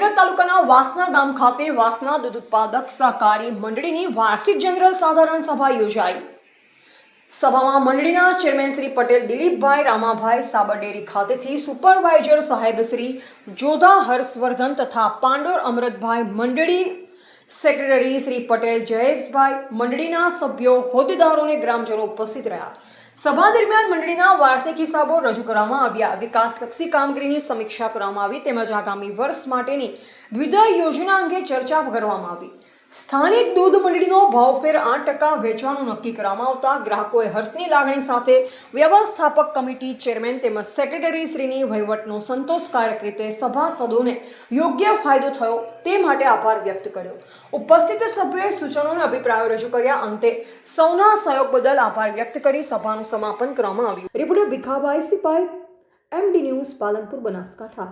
નડિયાદ તાલુકાના વાસના ગામ ખાતે વાસના દૂધ ઉત્પાદક સહકારી મંડળીની વાર્ષિક જનરલ સાધારણ સભા યોજાઈ। સભામાં મંડળીના ચેરમેન શ્રી પટેલ દિલીપભાઈ રામાભાઈ સાબર ડેરી ખાતેથી સુપરવાઇઝર સાહેબ શ્રી જોધા હર્ષવર્ધન તથા પાંડોર અમૃતભાઈ, મંડળી સેક્રેટરી શ્રી પટેલ જયેશભાઈ, મંડળીના સભ્યો, હોદ્દેદારો અને ગ્રામજનો ઉપસ્થિત રહ્યા। સભા દરમિયાન મંડળીના વાર્ષિક હિસાબો રજૂ કરવામાં આવ્યા, વિકાસલક્ષી કામગીરીની સમીક્ષા કરવામાં આવી તેમજ આગામી વર્ષ માટેની વિવિધ યોજના અંગે ચર્ચા કરવામાં આવી। સ્થાનિક દૂધ મંડળીનો ભાવફેર 8% વેચવાનું નક્કી કરવામાં આવતા ગ્રાહકોએ હર્ષની લાગણી સાથે વ્યવસ્થાપક કમિટી, ચેરમેન તેમજ સેક્રેટરી શ્રીની વહીવટનો સંતોષકારક રીતે સભાસદોને યોગ્ય ફાયદો થયો તે માટે આભાર વ્યક્ત કર્યો। ઉપસ્થિત સભ્યોએ સૂચનો અને અભિપ્રાયો રજૂ કર્યા। અંતે સૌના સહયોગ બદલ આભાર વ્યક્ત કરી સભાનું સમાપન કરવામાં આવ્યું। Reporter Bhikhabhai Sipai, MD news, Palanpur, Banaskantha.